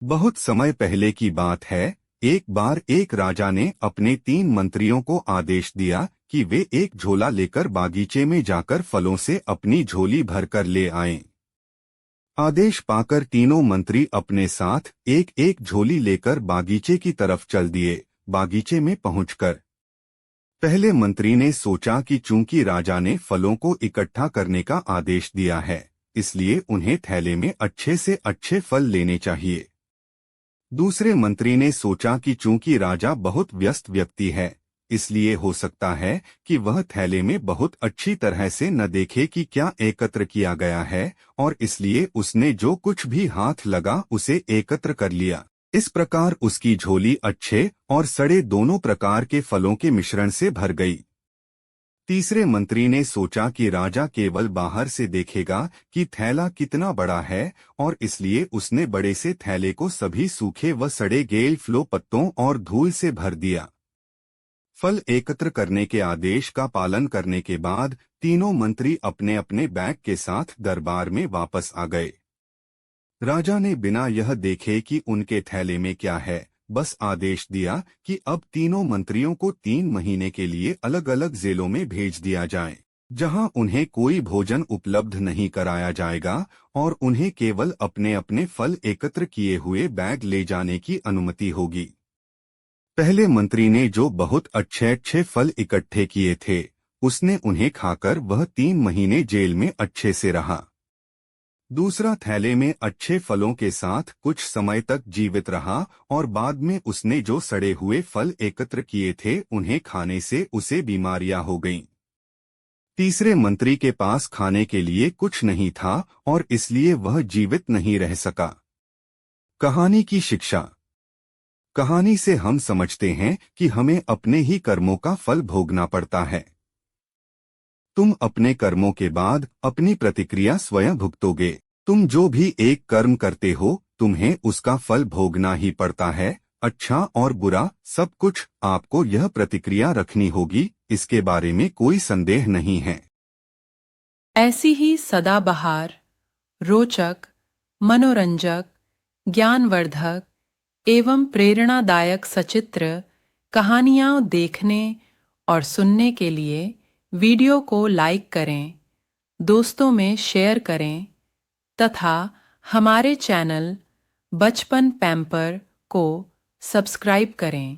बहुत समय पहले की बात है। एक बार एक राजा ने अपने 3 मंत्रियों को आदेश दिया कि वे एक झोला लेकर बागीचे में जाकर फलों से अपनी झोली भरकर ले आएं। आदेश पाकर तीनों मंत्री अपने साथ एक एक झोली लेकर बागीचे की तरफ चल दिए। बागीचे में पहुंचकर पहले मंत्री ने सोचा कि चूंकि राजा ने फलों को इकट्ठा करने का आदेश दिया है, इसलिए उन्हें थैले में अच्छे से अच्छे फल लेने चाहिए। दूसरे मंत्री ने सोचा कि चूंकि राजा बहुत व्यस्त व्यक्ति है, इसलिए हो सकता है कि वह थैले में बहुत अच्छी तरह से न देखे कि क्या एकत्र किया गया है, और इसलिए उसने जो कुछ भी हाथ लगा उसे एकत्र कर लिया। इस प्रकार उसकी झोली अच्छे और सड़े दोनों प्रकार के फलों के मिश्रण से भर गई। तीसरे मंत्री ने सोचा कि राजा केवल बाहर से देखेगा कि थैला कितना बड़ा है, और इसलिए उसने बड़े से थैले को सभी सूखे व सड़े गेल फ्लो पत्तों और धूल से भर दिया। फल एकत्र करने के आदेश का पालन करने के बाद तीनों मंत्री अपने अपने बैग के साथ दरबार में वापस आ गए। राजा ने बिना यह देखे कि उनके थैले में क्या है, बस आदेश दिया कि अब तीनों मंत्रियों को 3 महीने के लिए अलग अलग जेलों में भेज दिया जाए, जहां उन्हें कोई भोजन उपलब्ध नहीं कराया जाएगा और उन्हें केवल अपने अपने फल एकत्र किए हुए बैग ले जाने की अनुमति होगी। पहले मंत्री ने जो बहुत अच्छे अच्छे फल इकट्ठे किए थे, उसने उन्हें खाकर वह 3 महीने जेल में अच्छे से रहा। दूसरा थैले में अच्छे फलों के साथ कुछ समय तक जीवित रहा, और बाद में उसने जो सड़े हुए फल एकत्र किए थे उन्हें खाने से उसे बीमारियां हो गईं। तीसरे मंत्री के पास खाने के लिए कुछ नहीं था और इसलिए वह जीवित नहीं रह सका। कहानी की शिक्षा। कहानी से हम समझते हैं कि हमें अपने ही कर्मों का फल भोगना पड़ता है। तुम अपने कर्मों के बाद अपनी प्रतिक्रिया स्वयं भुगतोगे। तुम जो भी एक कर्म करते हो, तुम्हें उसका फल भोगना ही पड़ता है। अच्छा और बुरा सब कुछ आपको यह प्रतिक्रिया रखनी होगी, इसके बारे में कोई संदेह नहीं है। ऐसी ही सदाबहार, रोचक, मनोरंजक, ज्ञानवर्धक एवं प्रेरणादायक सचित्र कहानियाँ देखने और सुनने के लिए वीडियो को लाइक करें, दोस्तों में शेयर करें तथा हमारे चैनल बचपन पैम्पर को सब्सक्राइब करें।